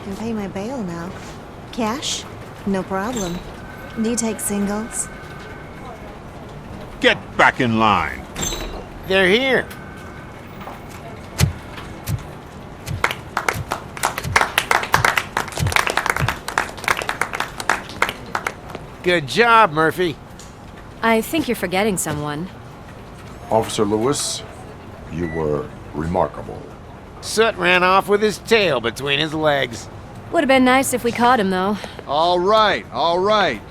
can pay my bail now. Cash? No problem. Do you take singles? Get back in line. They're here. Good job, Murphy. I think you're forgetting someone. Officer Lewis, you were remarkable. Soot ran off with his tail between his legs. Would have been nice if we caught him, though. All right, all right.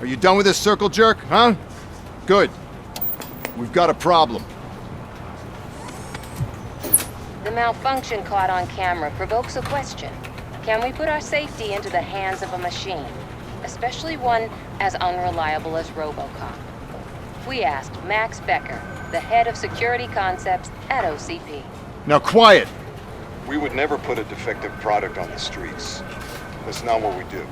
Are you done with this circle jerk, huh? Good. We've got a problem. The malfunction caught on camera provokes a question. Can we put our safety into the hands of a machine? Especially one as unreliable as Robocop. We asked Max Becker, the head of security concepts at OCP. Now quiet! We would never put a defective product on the streets. That's not what we do.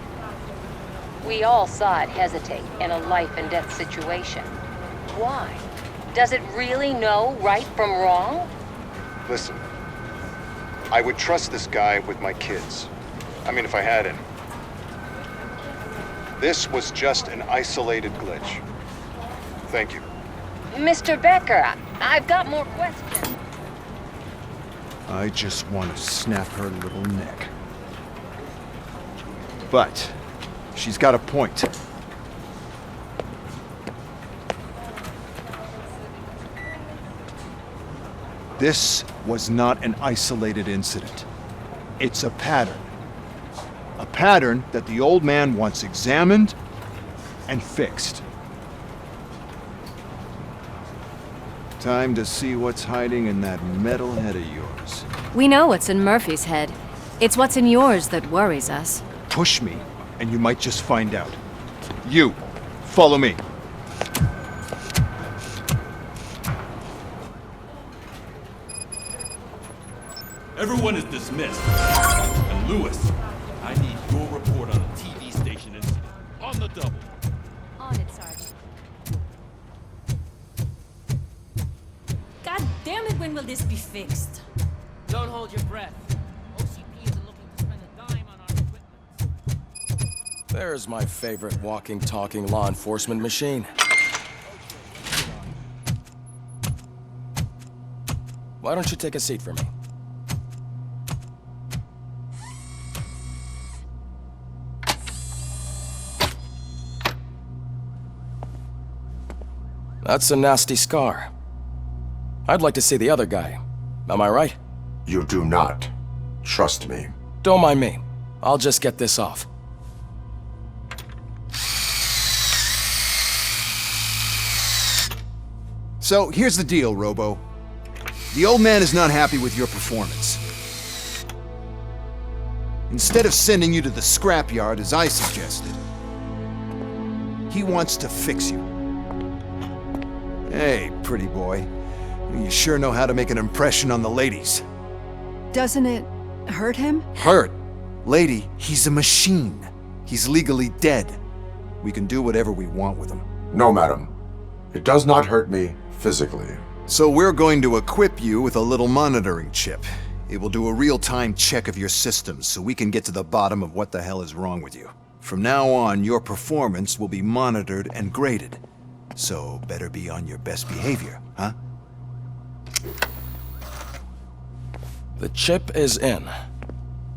We all saw it hesitate in a life and death situation. Why? Does it really know right from wrong? Listen, I would trust this guy with my kids. I mean, if I had any. This was just an isolated glitch. Thank you. Mr. Becker, I've got more questions. I just want to snap her little neck. But she's got a point. This was not an isolated incident. It's a pattern. A pattern that the old man wants examined and fixed. Time to see what's hiding in that metal head of yours. We know what's in Murphy's head. It's what's in yours that worries us. Push me, and you might just find out. You, follow me. Everyone is dismissed. And Lewis, I need your report on a TV station incident. On the double. On it, Sarge. God damn it, when will this be fixed? Don't hold your breath. OCP isn't looking to spend a dime on our equipment. There's my favorite walking, talking law enforcement machine. Why don't you take a seat for me? That's a nasty scar. I'd like to see the other guy. Am I right? You do not. Trust me. Don't mind me. I'll just get this off. So, here's the deal, Robo. The old man is not happy with your performance. Instead of sending you to the scrapyard as I suggested, he wants to fix you. Hey, pretty boy. You sure know how to make an impression on the ladies. Doesn't it hurt him? Hurt? Lady, he's a machine. He's legally dead. We can do whatever we want with him. No, madam. It does not hurt me physically. So we're going to equip you with a little monitoring chip. It will do a real-time check of your systems so we can get to the bottom of what the hell is wrong with you. From now on, your performance will be monitored and graded. So better be on your best behavior, huh? The chip is in.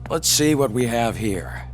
Let's see what we have here.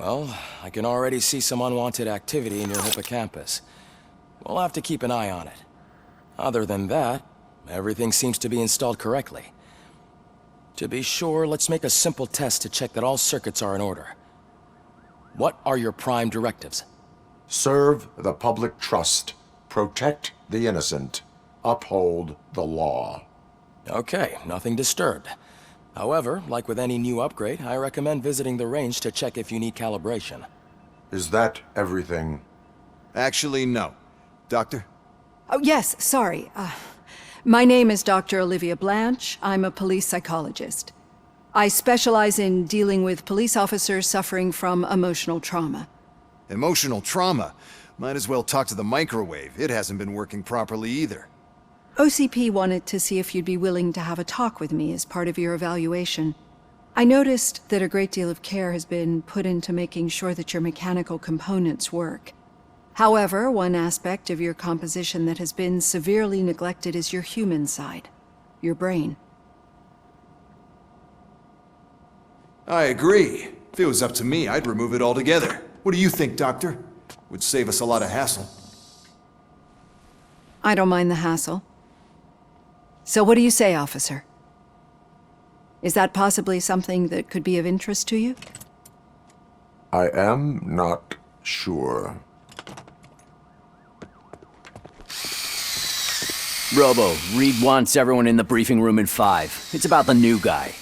Well, I can already see some unwanted activity in your hippocampus. We'll have to keep an eye on it. Other than that, everything seems to be installed correctly. To be sure, let's make a simple test to check that all circuits are in order. What are your prime directives? Serve the public trust. Protect the innocent. Uphold the law. Okay, nothing disturbed. However, like with any new upgrade, I recommend visiting the range to check if you need calibration. Is that everything? Actually, no. Doctor? Oh, yes, sorry. My name is Dr. Olivia Blanche. I'm a police psychologist. I specialize in dealing with police officers suffering from emotional trauma. Emotional trauma? Might as well talk to the microwave. It hasn't been working properly either. OCP wanted to see if you'd be willing to have a talk with me as part of your evaluation. I noticed that a great deal of care has been put into making sure that your mechanical components work. However, one aspect of your composition that has been severely neglected is your human side, your brain. I agree. If it was up to me, I'd remove it altogether. What do you think, Doctor? Would save us a lot of hassle. I don't mind the hassle. So what do you say, officer? Is that possibly something that could be of interest to you? I am not sure. Robo, Reed wants everyone in the briefing room in 5. It's about the new guy.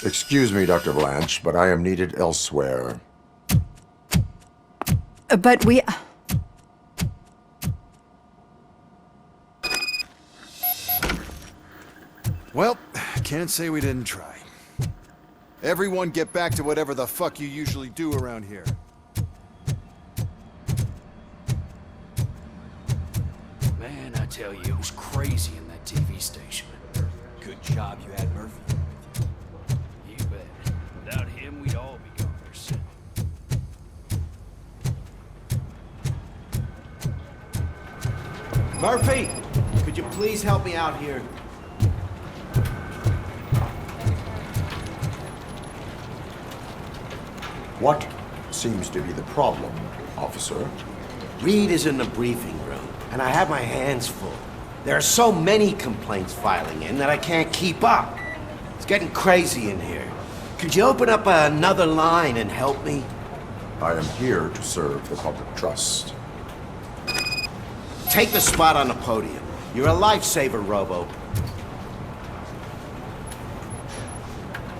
Excuse me, Dr. Blanche, but I am needed elsewhere. But we... Well, can't say we didn't try. Everyone get back to whatever the fuck you usually do around here. Man, I tell you, it was crazy in that TV station. Good job you had Murphy with you. You bet. Without him, we'd all be gone for sin. Murphy, could you please help me out here? What seems to be the problem, officer? Reed is in the briefing room, and I have my hands full. There are so many complaints filing in that I can't keep up. It's getting crazy in here. Could you open up another line and help me? I am here to serve the public trust. Take the spot on the podium. You're a lifesaver, Robo.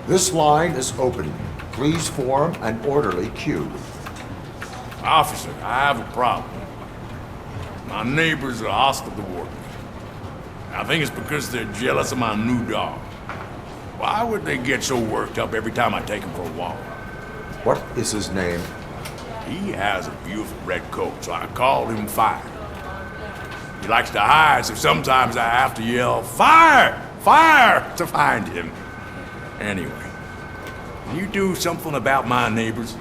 This line is open. Please form an orderly queue. Officer, I have a problem. My neighbors are hostile toward me. I think it's because they're jealous of my new dog. Why would they get so worked up every time I take him for a walk? What is his name? He has a beautiful red coat, so I called him Fire. He likes to hide, so sometimes I have to yell, "Fire! Fire!" to find him. Anyway, can you do something about my neighbors?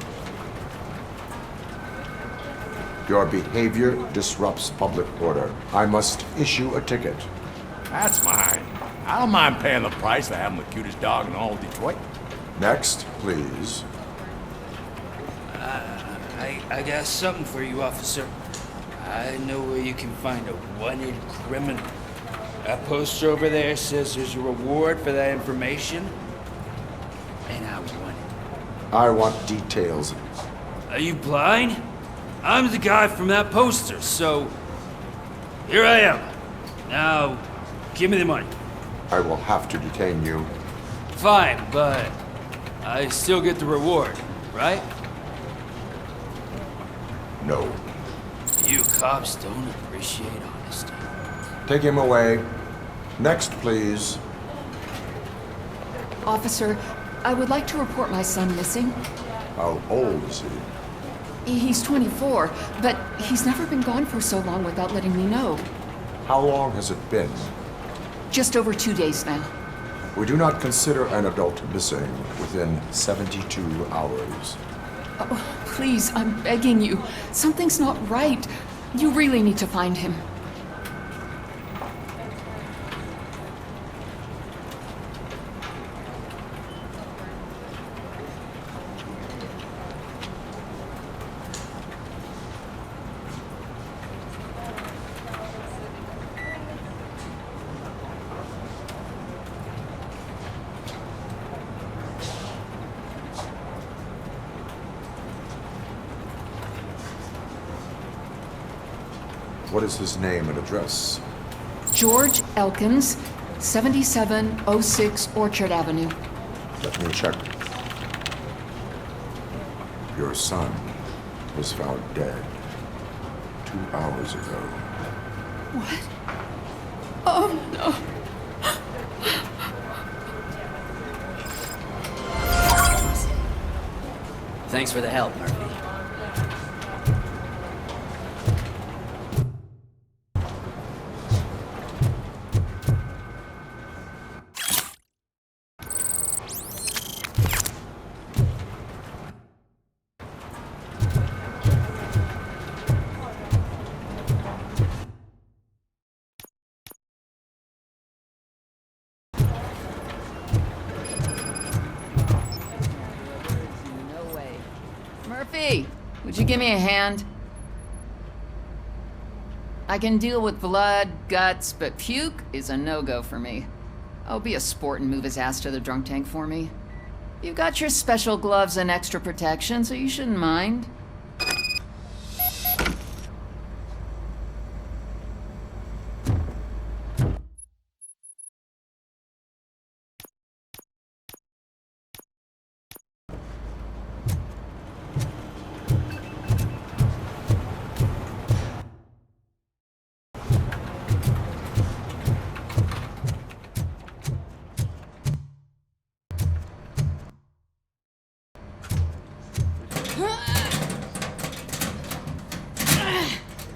Your behavior disrupts public order. I must issue a ticket. That's mine. I don't mind paying the price for having the cutest dog in all of Detroit. Next, please. I got something for you, officer. I know where you can find a wanted criminal. That poster over there says there's a reward for that information. And I want it. I want details. Are you blind? I'm the guy from that poster, so... Here I am. Now, give me the money. I will have to detain you. Fine, but I still get the reward, right? No. You cops don't appreciate honesty. Take him away. Next, please. Officer, I would like to report my son missing. How old is he? He's 24, but he's never been gone for so long without letting me know. How long has it been? Just over 2 days now. We do not consider an adult missing within 72 hours. Oh, please, I'm begging you. Something's not right. You really need to find him. What is his name and address? George Elkins, 7706 Orchard Avenue. Let me check. Your son was found dead 2 hours ago. What? Oh, no. Thanks for the help, Murphy. Murphy, would you give me a hand? I can deal with blood, guts, but puke is a no-go for me. Oh, be a sport and move his ass to the drunk tank for me. You got your special gloves and extra protection, so you shouldn't mind.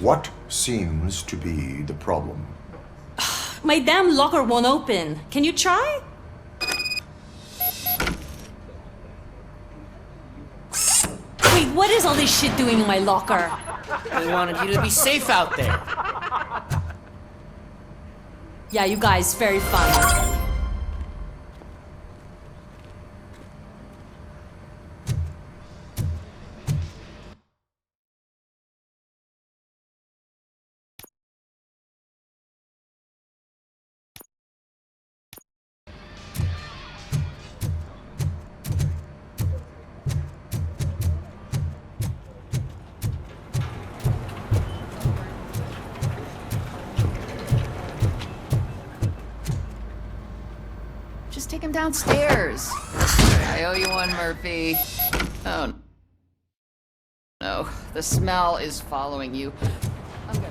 What seems to be the problem? My damn locker won't open. Can you try? Wait, what is all this shit doing in my locker? I wanted you to be safe out there. Yeah, you guys, very fun. Just take him downstairs. I owe you one, Murphy. Oh, no. The smell is following you. I'm gonna...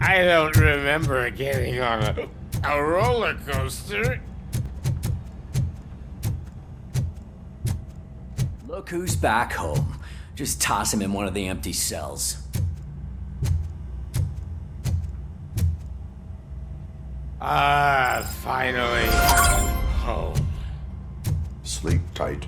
I don't remember getting on a roller coaster. Look who's back home. Just toss him in one of the empty cells. Ah, finally. Home. Sleep tight.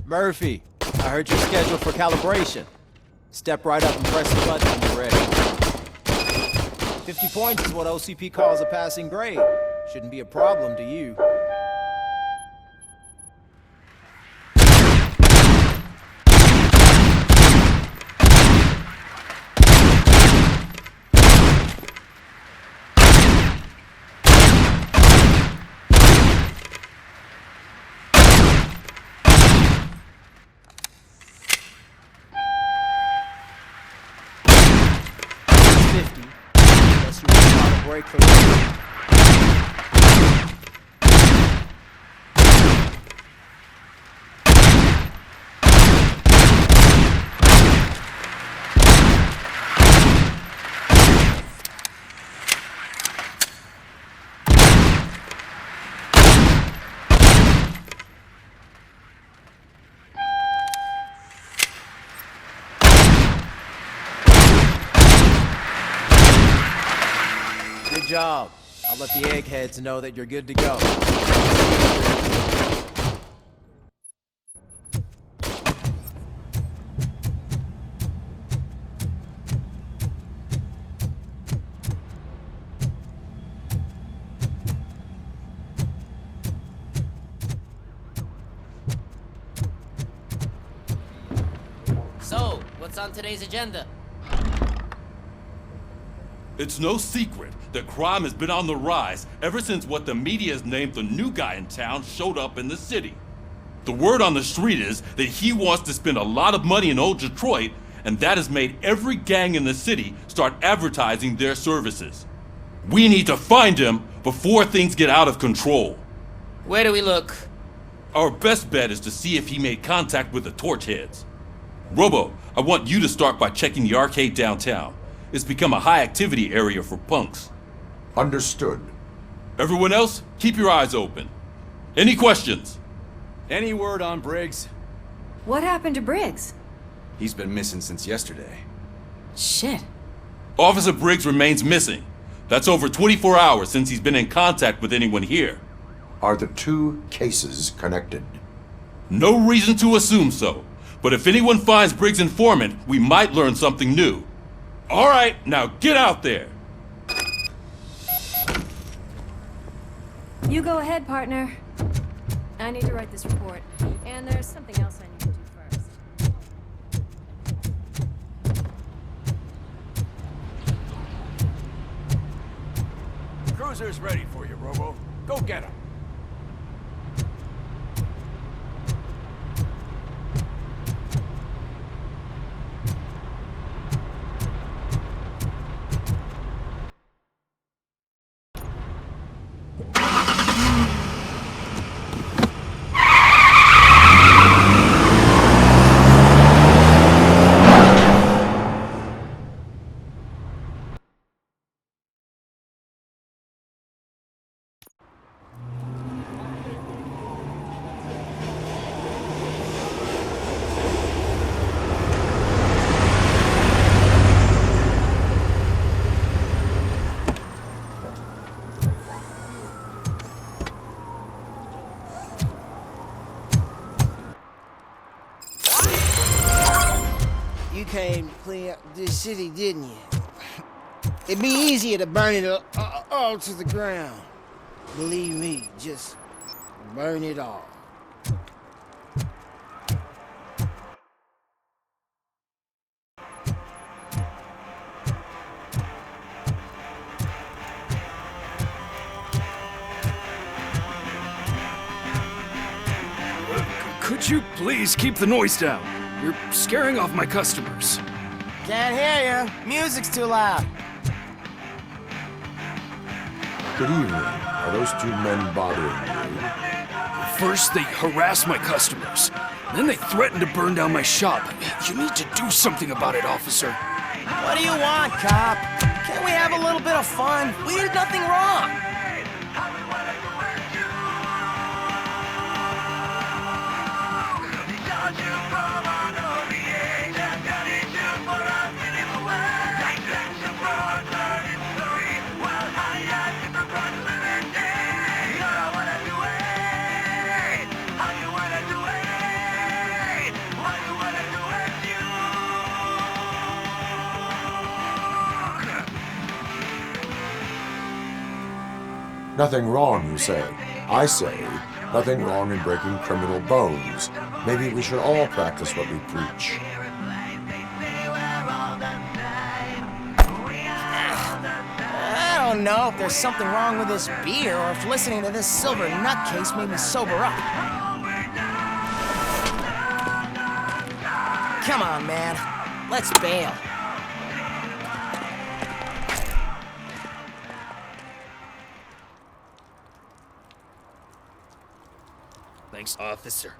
Murphy, I heard you're scheduled for calibration. Step right up and press the button when you're ready. 50 points is what OCP calls a passing grade. Shouldn't be a problem to you. Unless you want to break for the Good job. I'll let the eggheads know that you're good to go. So, what's on today's agenda? It's no secret that crime has been on the rise ever since what the media has named the new guy in town showed up in the city. The word on the street is that he wants to spend a lot of money in old Detroit, and that has made every gang in the city start advertising their services. We need to find him before things get out of control. Where do we look? Our best bet is to see if he made contact with the Torchheads. Robo, I want you to start by checking the arcade downtown. It's become a high-activity area for punks. Understood. Everyone else, keep your eyes open. Any questions? Any word on Briggs? What happened to Briggs? He's been missing since yesterday. Shit. Officer Briggs remains missing. That's over 24 hours since he's been in contact with anyone here. Are the two cases connected? No reason to assume so. But if anyone finds Briggs' informant, we might learn something new. All right, now get out there. You go ahead, partner. I need to write this report. And there's something else I need to do first. Cruiser's ready for you, Robo. Go get him. You came to clean up this city, didn't you? It'd be easier to burn it all to the ground. Believe me, just burn it all. Could you please keep the noise down? You're scaring off my customers. Can't hear you. Music's too loud. Good evening. Are those two men bothering you? First, they harass my customers. Then they threaten to burn down my shop. You need to do something about it, officer. What do you want, cop? Can't we have a little bit of fun? We did nothing wrong. Nothing wrong, you say. I say, nothing wrong in breaking criminal bones. Maybe we should all practice what we preach. I don't know if there's something wrong with this beer or if listening to this silver nutcase made me sober up. Come on, man. Let's bail. Thanks, officer.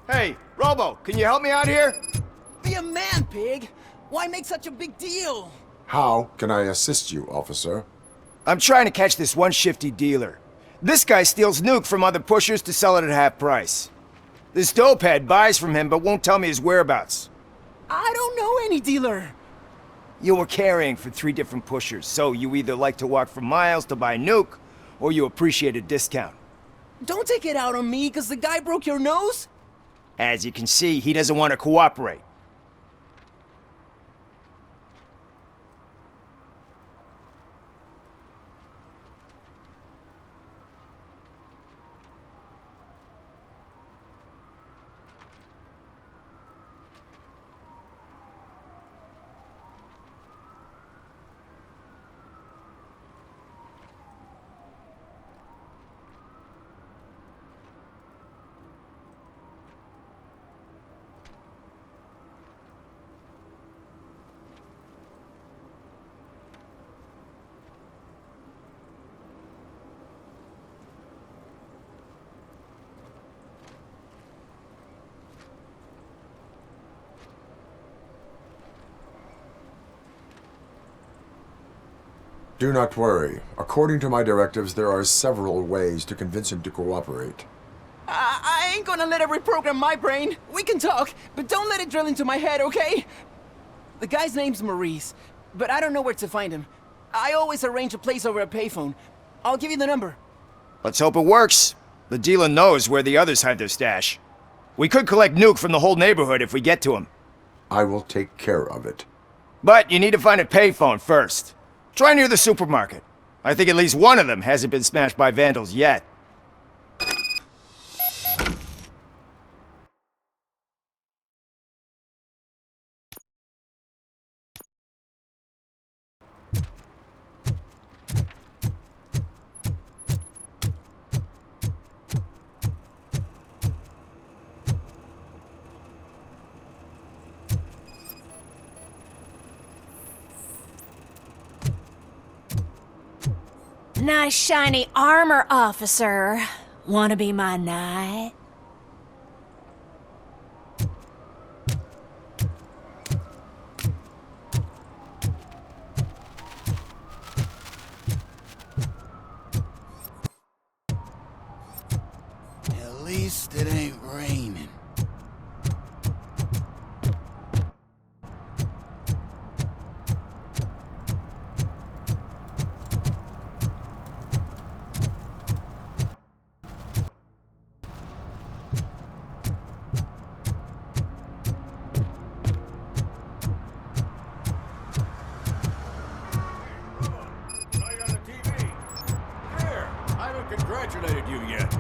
Hey, Robo, can you help me out here? Be a man, pig. Why make such a big deal? How can I assist you, officer? I'm trying to catch this one shifty dealer. This guy steals nuke from other pushers to sell it at half price. This dopehead buys from him but won't tell me his whereabouts. I don't know any dealer. You were carrying for 3 different pushers, so you either like to walk for miles to buy nuke, or you appreciate a discount. Don't take it out on me, because the guy broke your nose? As you can see, he doesn't want to cooperate. Do not worry. According to my directives, there are several ways to convince him to cooperate. I ain't gonna let it reprogram my brain. We can talk, but don't let it drill into my head, okay? The guy's name's Maurice, but I don't know where to find him. I always arrange a place over a payphone. I'll give you the number. Let's hope it works. The dealer knows where the others hide their stash. We could collect Nuke from the whole neighborhood if we get to him. I will take care of it. But you need to find a payphone first. Try near the supermarket. I think at least one of them hasn't been smashed by vandals yet. Nice shiny armor, officer. Wanna be my knight? At least it ain't raining. Congratulated you yet.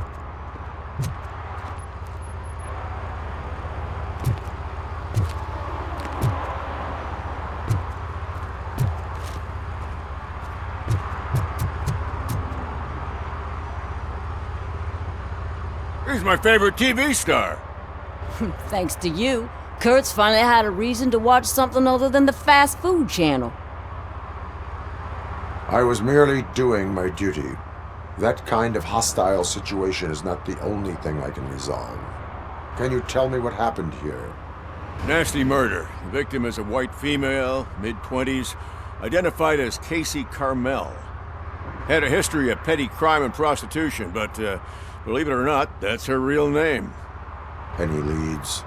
He's my favorite TV star. Thanks to you, Kurt's finally had a reason to watch something other than the fast food channel. I was merely doing my duty. That kind of hostile situation is not the only thing I can resolve. Can you tell me what happened here? Nasty murder. The victim is a white female, mid-20s, identified as Casey Carmel. Had a history of petty crime and prostitution, but believe it or not, that's her real name. Any leads?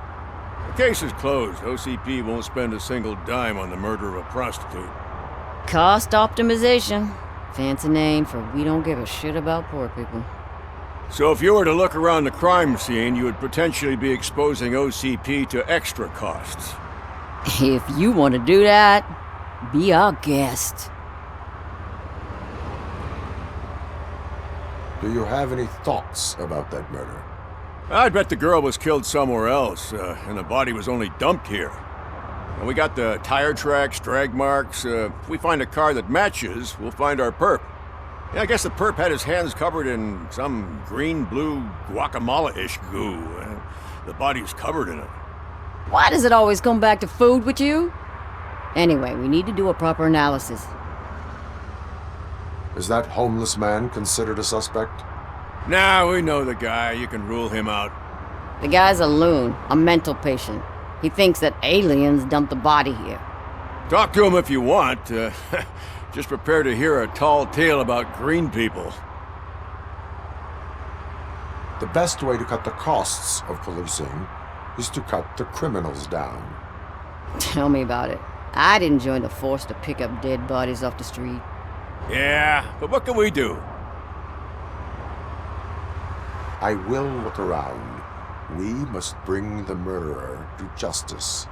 The case is closed. OCP won't spend a single dime on the murder of a prostitute. Cost optimization. Fancy name for we don't give a shit about poor people. So if you were to look around the crime scene, you would potentially be exposing OCP to extra costs. If you want to do that, be our guest. Do you have any thoughts about that murder? I'd bet the girl was killed somewhere else, and the body was only dumped here. And we got the tire tracks, drag marks. If we find a car that matches, we'll find our perp. Yeah, I guess the perp had his hands covered in some green-blue guacamole-ish goo. The body's covered in it. Why does it always come back to food with you? Anyway, we need to do a proper analysis. Is that homeless man considered a suspect? Nah, we know the guy. You can rule him out. The guy's a loon, a mental patient. He thinks that aliens dumped the body here. Talk to him if you want. Just prepare to hear a tall tale about green people. The best way to cut the costs of policing is to cut the criminals down. Tell me about it. I didn't join the force to pick up dead bodies off the street. Yeah, but what can we do? I will look around. We must bring the murderer to justice.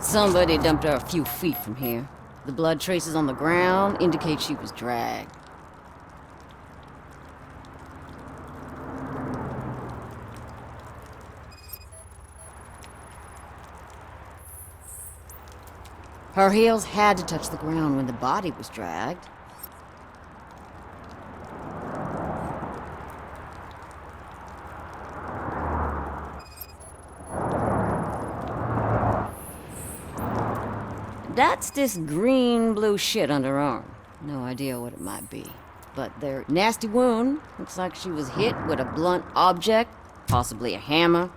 Somebody dumped her a few feet from here. The blood traces on the ground indicate she was dragged. Her heels had to touch the ground when the body was dragged. That's this green-blue shit on her arm. No idea what it might be. But their nasty wound looks like she was hit with a blunt object, possibly a hammer.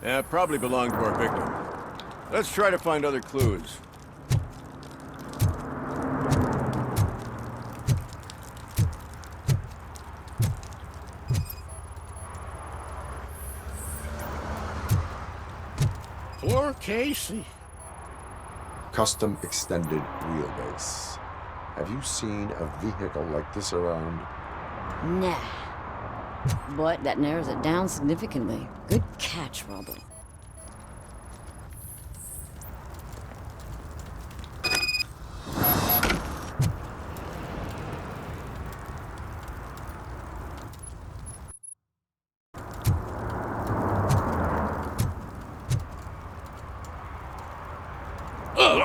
Yeah, probably belonged to our victim. Let's try to find other clues. Poor Casey. Custom extended wheelbase. Have you seen a vehicle like this around? Nah. But that narrows it down significantly. Good catch, Robert.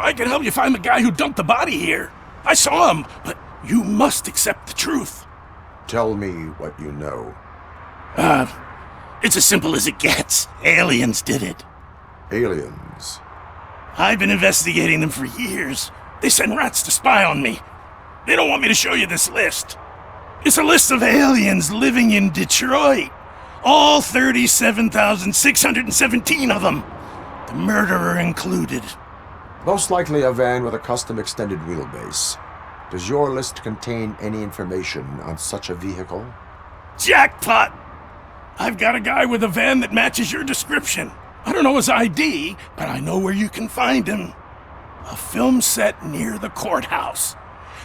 I can help you find the guy who dumped the body here. I saw him, but you must accept the truth. Tell me what you know. It's as simple as it gets. Aliens did it. Aliens? I've been investigating them for years. They send rats to spy on me. They don't want me to show you this list. It's a list of aliens living in Detroit. All 37,617 of them. The murderer included. Most likely a van with a custom extended wheelbase. Does your list contain any information on such a vehicle? Jackpot! I've got a guy with a van that matches your description. I don't know his ID, but I know where you can find him. A film set near the courthouse.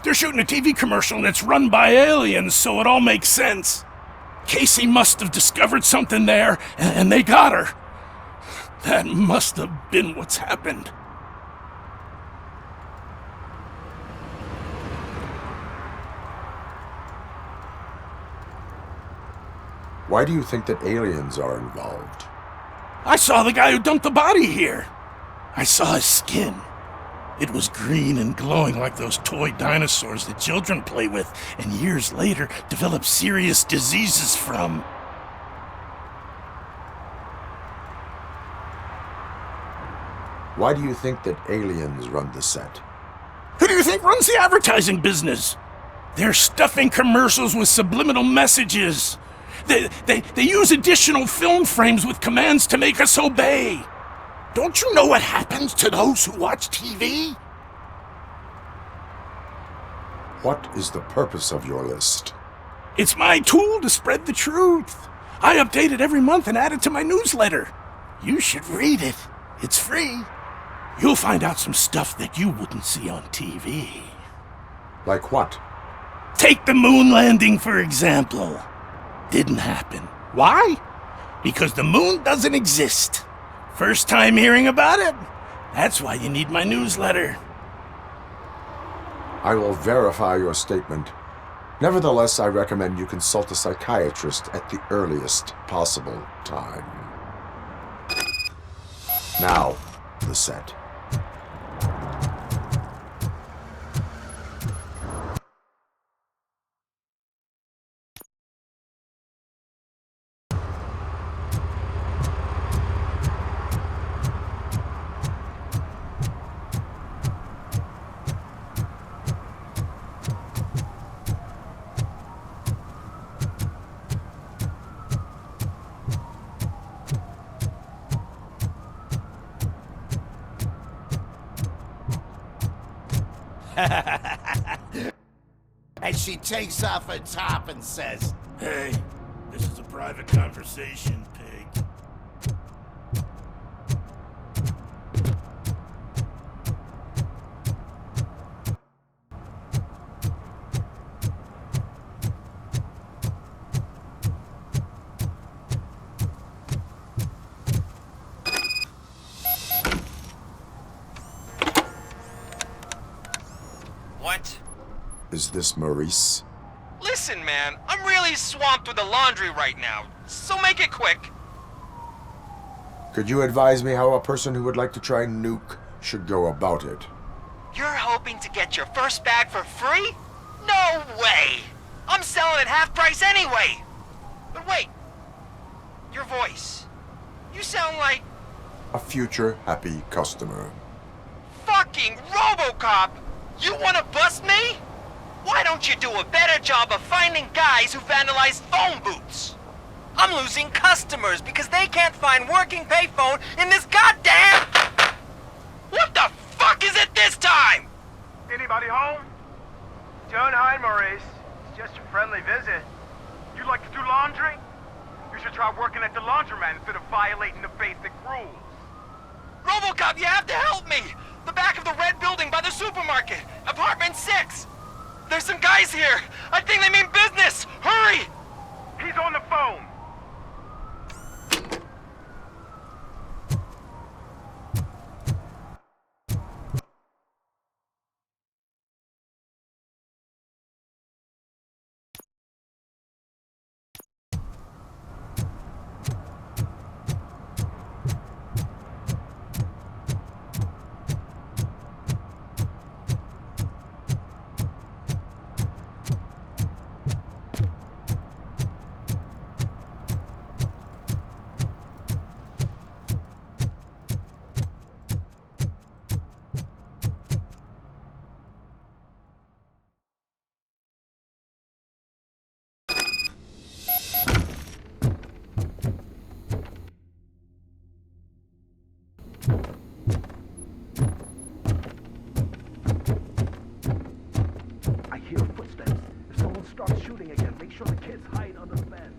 They're shooting a TV commercial and it's run by aliens, so it all makes sense. Casey must have discovered something there, and they got her. That must have been what's happened. Why do you think that aliens are involved? I saw the guy who dumped the body here. I saw his skin. It was green and glowing like those toy dinosaurs that children play with and years later develop serious diseases from. Why do you think that aliens run the set? Who do you think runs the advertising business? They're stuffing commercials with subliminal messages. They use additional film frames with commands to make us obey. Don't you know what happens to those who watch TV? What is the purpose of your list? It's my tool to spread the truth. I update it every month and add it to my newsletter. You should read it. It's free. You'll find out some stuff that you wouldn't see on TV. Like what? Take the moon landing, for example. Didn't happen. Why? Because the moon doesn't exist. First time hearing about it? That's why you need my newsletter. I will verify your statement. Nevertheless, I recommend you consult a psychiatrist at the earliest possible time. Now, the set. And she takes off her top and says, Hey, this is a private conversation, pig. What? Is this Maurice? Listen, man, I'm really swamped with the laundry right now, so make it quick. Could you advise me how a person who would like to try Nuke should go about it? You're hoping to get your first bag for free? No way! I'm selling at half price anyway! But wait, your voice. You sound like A future happy customer. fucking Robocop! You wanna bust me? Why don't you do a better job of finding guys who vandalize phone booths? I'm losing customers because they can't find working payphone in this goddamn... What the fuck is it this time? Anybody home? Don't hide, Maurice. It's just a friendly visit. You like to do laundry? You should try working at the laundromat instead of violating the basic rules. Robocop, you have to help me! The back of the red building by the supermarket, apartment 6. There's some guys here. I think they mean business. Hurry! He's on the phone. I hear footsteps. If someone starts shooting again, make sure the kids hide under the bed.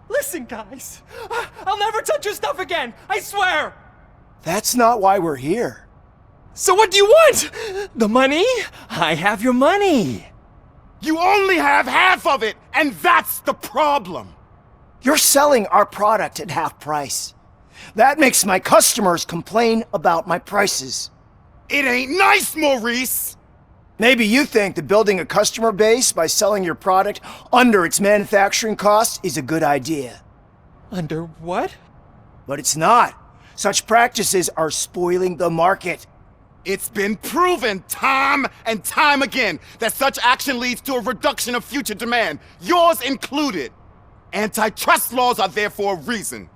Listen, guys. I'll never touch your stuff again. I swear. That's not why we're here. So what do you want? The money? I have your money. You only have half of it, and that's the problem. You're selling our product at half price. That makes my customers complain about my prices. It ain't nice, Maurice. Maybe you think that building a customer base by selling your product under its manufacturing cost is a good idea. Under what? But it's not. Such practices are spoiling the market. It's been proven time and time again that such action leads to a reduction of future demand, yours included. Antitrust laws are there for a reason.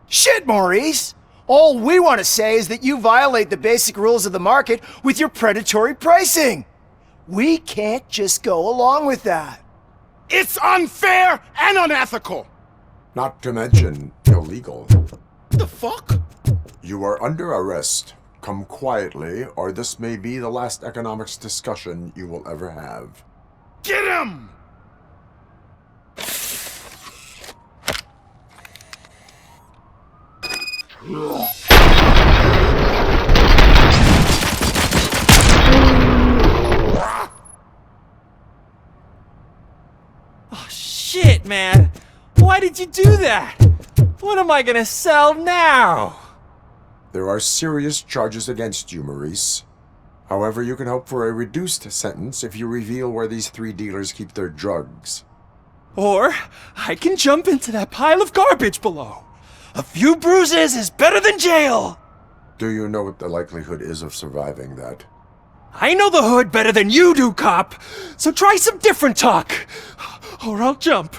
Shit, Maurice! All we want to say is that you violate the basic rules of the market with your predatory pricing. We can't just go along with that. It's unfair and unethical! Not to mention illegal. The fuck? You are under arrest. Come quietly, or this may be the last economics discussion you will ever have. Get him! Oh, shit, man. Why did you do that? What am I gonna sell now? There are serious charges against you, Maurice. However, you can hope for a reduced sentence if you reveal where these 3 dealers keep their drugs. Or I can jump into that pile of garbage below. A few bruises is better than jail. Do you know what the likelihood is of surviving that? I know the hood better than you do, cop. So try some different talk, or I'll jump.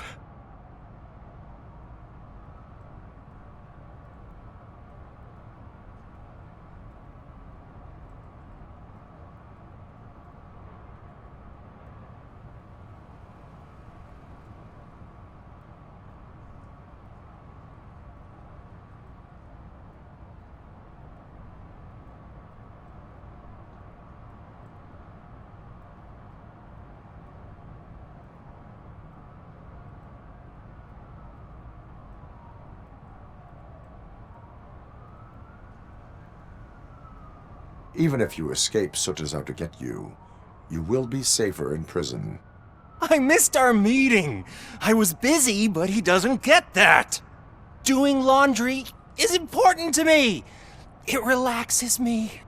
Even if you escape Soot is out to get you, you will be safer in prison. I missed our meeting. I was busy, but he doesn't get that. Doing laundry is important to me. It relaxes me.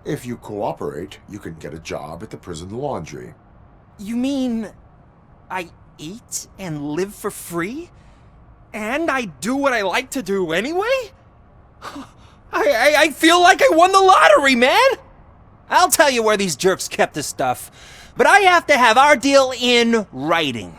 If you cooperate, you can get a job at the prison laundry. You mean I eat and live for free? And I do what I like to do anyway? I feel like I won the lottery, man! I'll tell you where these jerks kept the stuff, but I have to have our deal in writing.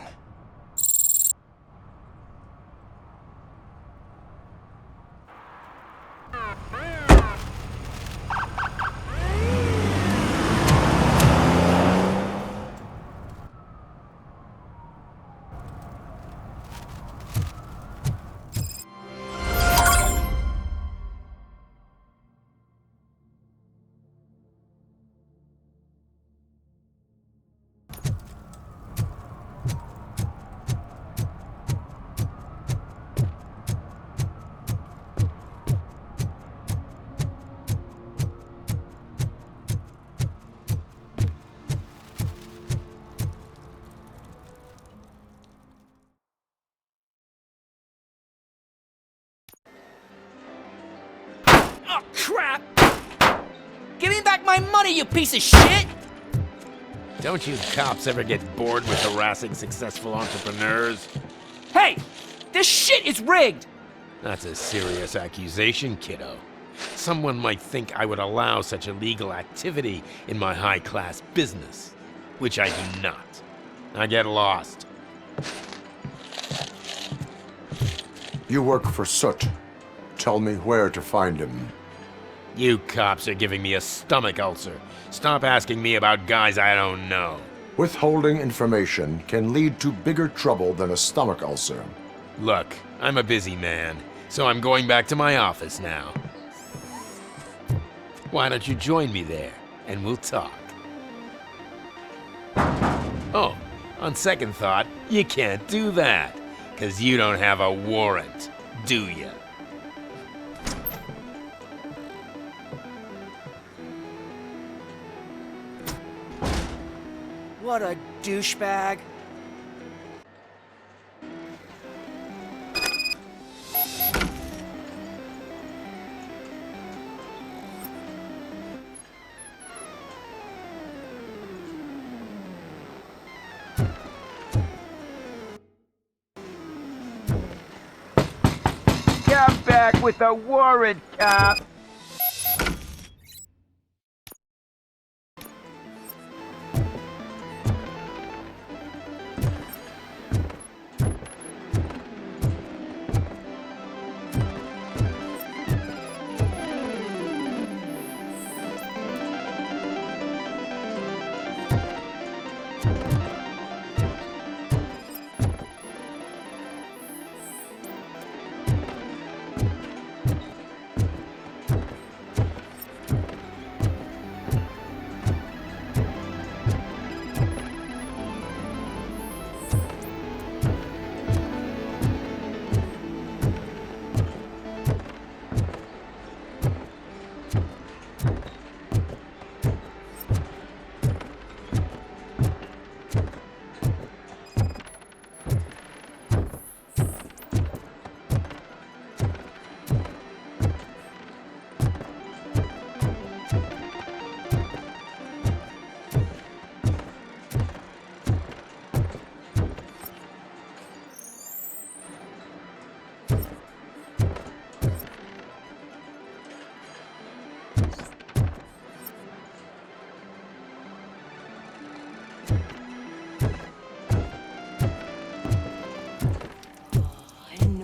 Oh, crap! Give me back my money, you piece of shit! Don't you cops ever get bored with harassing successful entrepreneurs? Hey! This shit is rigged! That's a serious accusation, kiddo. Someone might think I would allow such illegal activity in my high-class business, which I do not. I get lost. You work for Soot. Tell me where to find him. You cops are giving me a stomach ulcer. Stop asking me about guys I don't know. Withholding information can lead to bigger trouble than a stomach ulcer. Look, I'm a busy man, so I'm going back to my office now. Why don't you join me there, and we'll talk. Oh, on second thought, you can't do that, 'cause you don't have a warrant, do you? What a douchebag. Get back! back with a warrant, cop.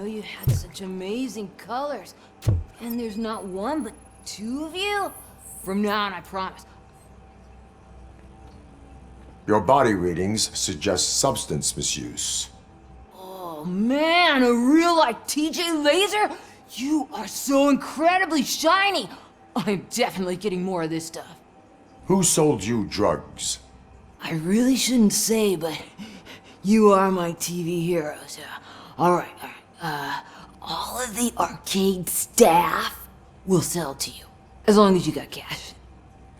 You had such amazing colors. And there's not one, but two of you? From now on, I promise. Your body readings suggest substance misuse. Oh man, a real like TJ Laser? You are so incredibly shiny. I'm definitely getting more of this stuff. Who sold you drugs? I really shouldn't say, but you are my TV heroes. All right. All of the arcade staff will sell to you, as long as you got cash.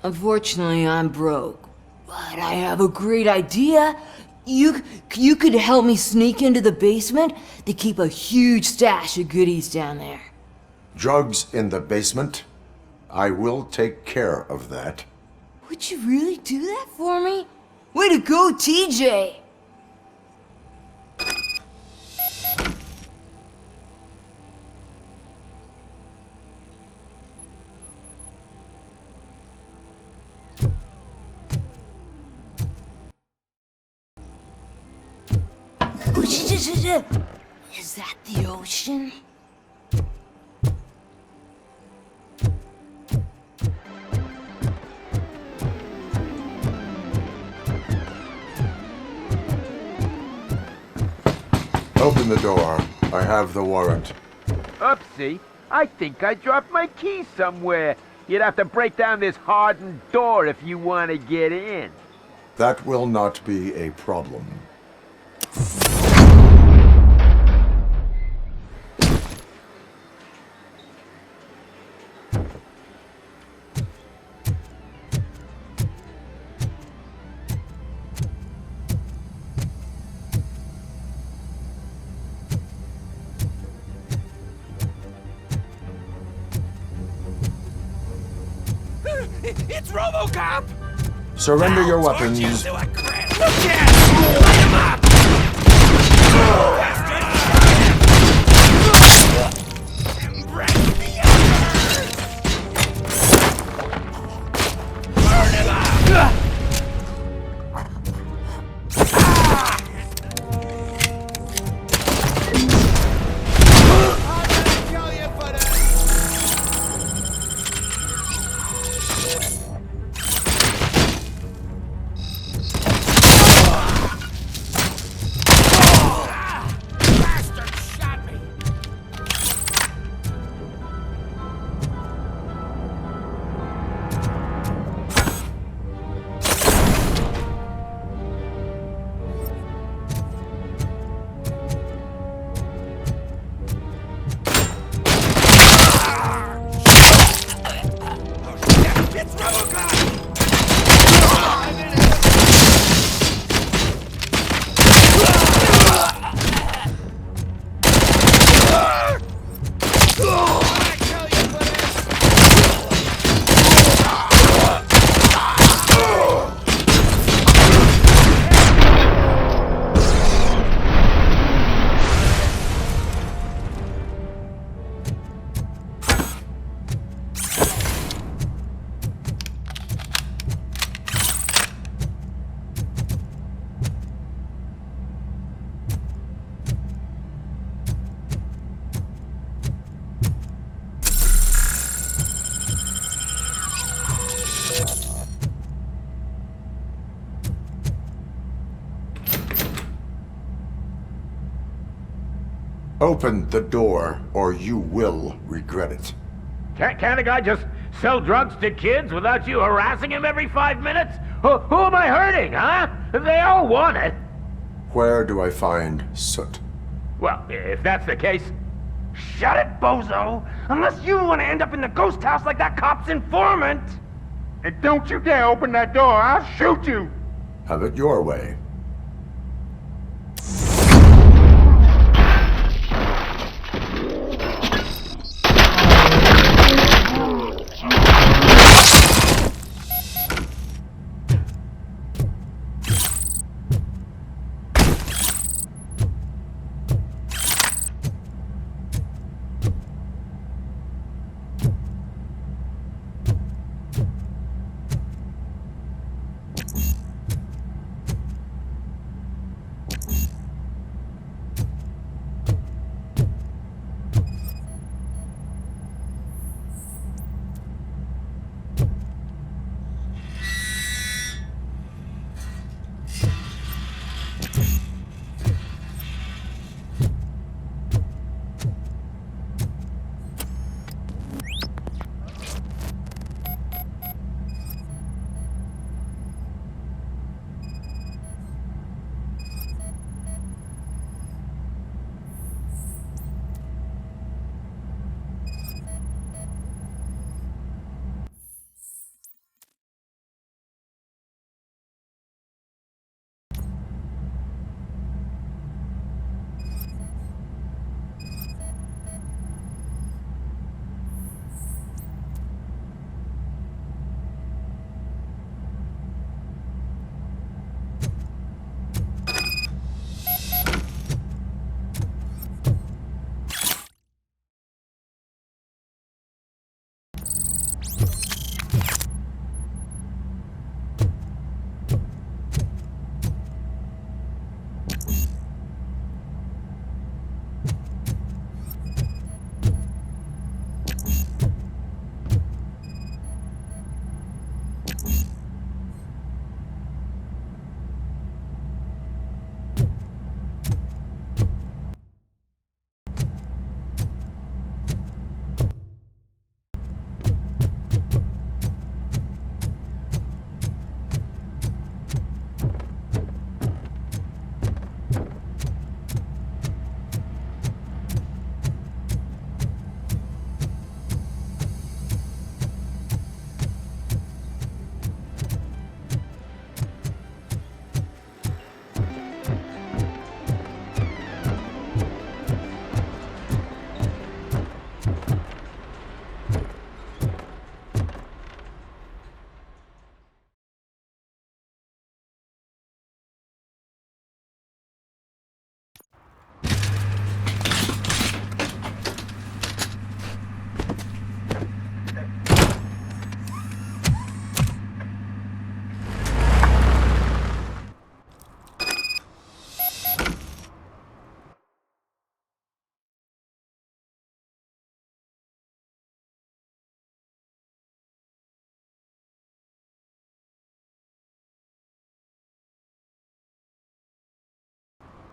Unfortunately, I'm broke, but I have a great idea. You could help me sneak into the basement. They keep a huge stash of goodies down there. Drugs in the basement? I will take care of that. Would you really do that for me? Way to go, TJ! Is that the ocean? Open the door. I have the warrant. Oopsie, I think I dropped my key somewhere. You'd have to break down this hardened door if you want to get in. That will not be a problem. It's Robocop! Surrender your weapons. Look at! Light him up! Embrace the others! Burn him up! Open the door, or you will regret it. Can't a guy just sell drugs to kids without you harassing him every 5 minutes? Who am I hurting, huh? They all want it. Where do I find Soot? Well, if that's the case, shut it, bozo! Unless you want to end up in the ghost house like that cop's informant! And don't you dare open that door, I'll shoot you! Have it your way.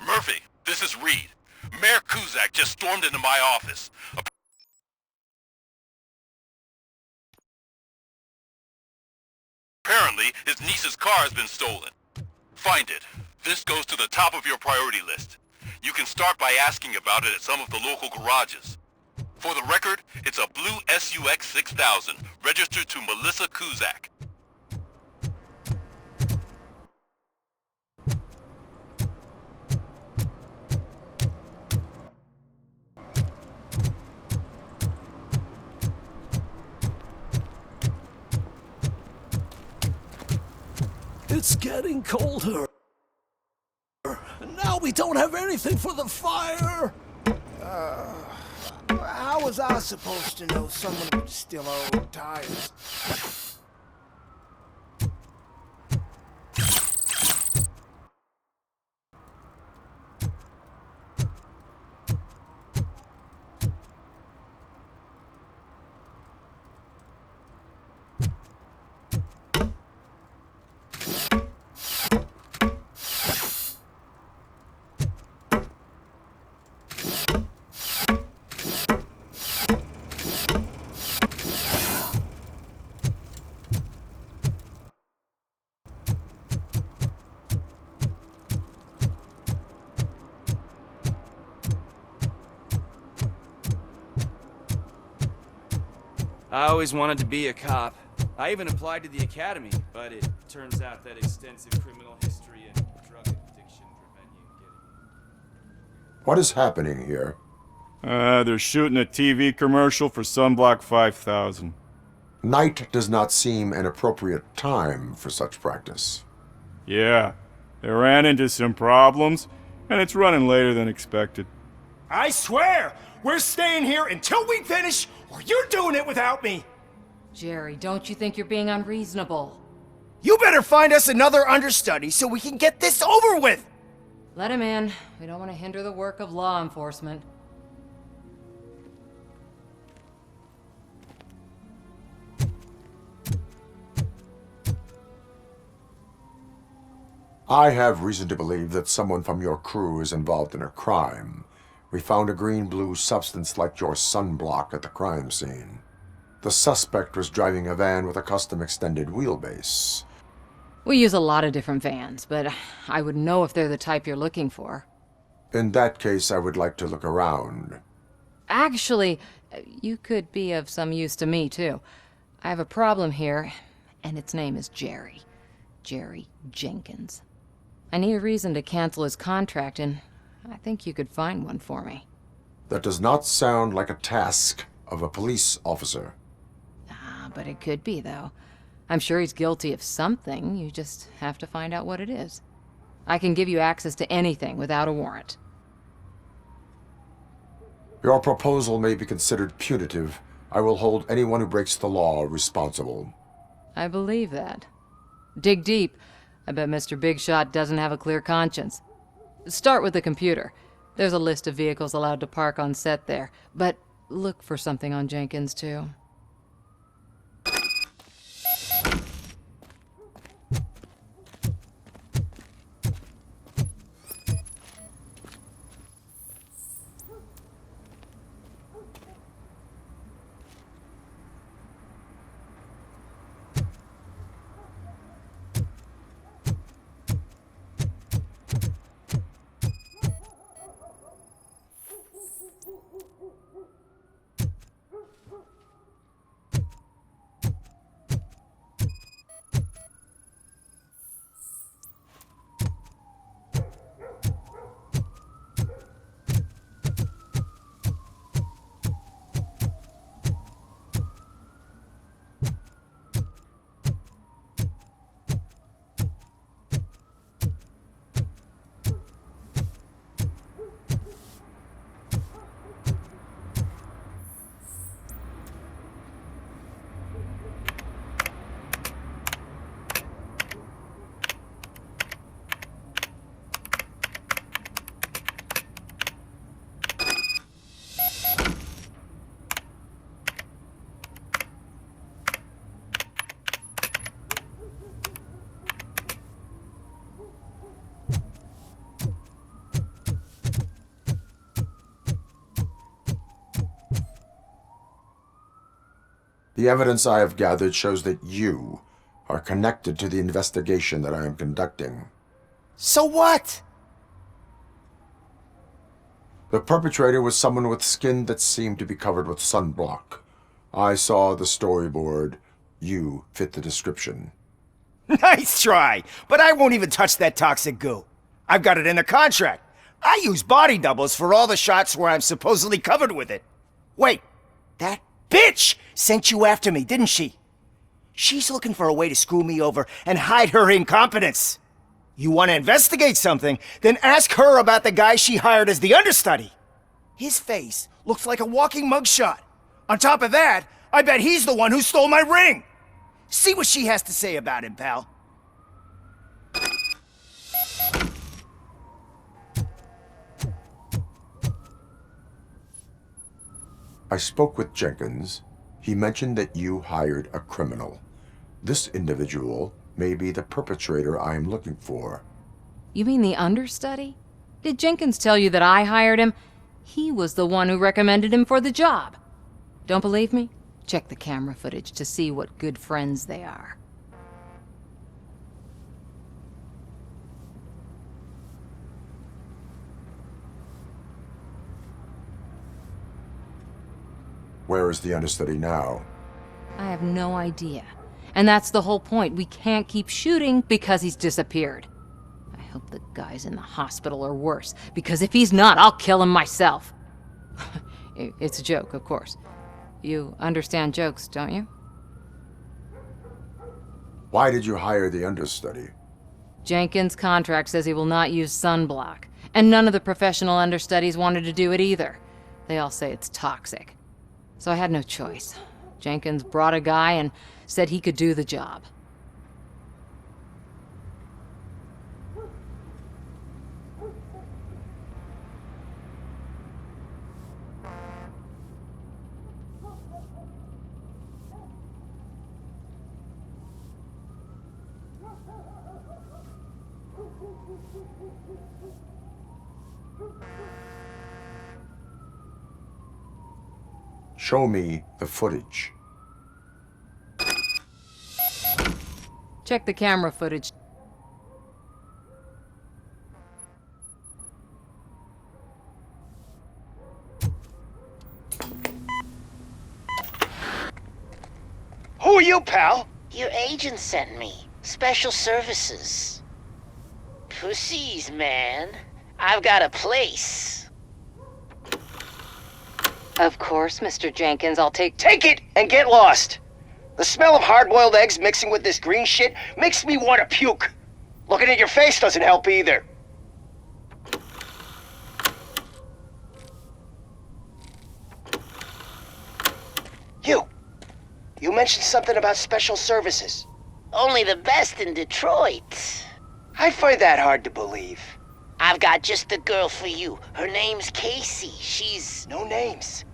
Murphy, this is Reed. Mayor Kuzak just stormed into my office. Apparently, his niece's car has been stolen. Find it. This goes to the top of your priority list. You can start by asking about it at some of the local garages. For the record, it's a blue SUX 6000, registered to Melissa Kuzak. It's getting colder. And now we don't have anything for the fire. How was I supposed to know someone would steal old tires? I always wanted to be a cop. I even applied to the academy, but it turns out that extensive criminal history and drug addiction prevent you getting... What is happening here? They're shooting a TV commercial for Sunblock 5000. Night does not seem an appropriate time for such practice. Yeah, they ran into some problems, and it's running later than expected. I swear, we're staying here until we finish, or you're doing it without me! Jerry, don't you think you're being unreasonable? You better find us another understudy so we can get this over with! Let him in. We don't want to hinder the work of law enforcement. I have reason to believe that someone from your crew is involved in a crime. We found a green-blue substance like your sunblock at the crime scene. The suspect was driving a van with a custom extended wheelbase. We use a lot of different vans, but I would know if they're the type you're looking for. In that case, I would like to look around. Actually, you could be of some use to me, too. I have a problem here, and its name is Jerry. Jerry Jenkins. I need a reason to cancel his contract, and I think you could find one for me. That does not sound like a task of a police officer. But it could be, though. I'm sure he's guilty of something. You just have to find out what it is. I can give you access to anything without a warrant. Your proposal may be considered punitive. I will hold anyone who breaks the law responsible. I believe that. Dig deep. I bet Mr. Big Shot doesn't have a clear conscience. Start with the computer. There's a list of vehicles allowed to park on set there. But look for something on Jenkins, too. The evidence I have gathered shows that you are connected to the investigation that I am conducting. So what? The perpetrator was someone with skin that seemed to be covered with sunblock. I saw the storyboard. You fit the description. Nice try, but I won't even touch that toxic goo. I've got it in the contract. I use body doubles for all the shots where I'm supposedly covered with it. Wait, that bitch sent you after me, didn't she? She's looking for a way to screw me over and hide her incompetence. You want to investigate something, then ask her about the guy she hired as the understudy. His face looks like a walking mugshot. On top of that, I bet he's the one who stole my ring. See what she has to say about him, pal. I spoke with Jenkins. He mentioned that you hired a criminal. This individual may be the perpetrator I am looking for. You mean the understudy? Did Jenkins tell you that I hired him? He was the one who recommended him for the job. Don't believe me? Check the camera footage to see what good friends they are. Where is the understudy now? I have no idea. And that's the whole point. We can't keep shooting because he's disappeared. I hope the guy's in the hospital or worse, because if he's not, I'll kill him myself. It's a joke, of course. You understand jokes, don't you? Why did you hire the understudy? Jenkins' contract says he will not use sunblock, and none of the professional understudies wanted to do it either. They all say it's toxic. So I had no choice. Jenkins brought a guy and said he could do the job. Show me the footage. Check the camera footage. Who are you, pal? Your agent sent me. Special services. Pussies, man. I've got a place. Of course, Mr. Jenkins, I'll take it and get lost. The smell of hard-boiled eggs mixing with this green shit makes me want to puke. Looking at your face doesn't help either. You mentioned something about special services. Only the best in Detroit. I find that hard to believe. I've got just the girl for you. Her name's Casey. She's... No names.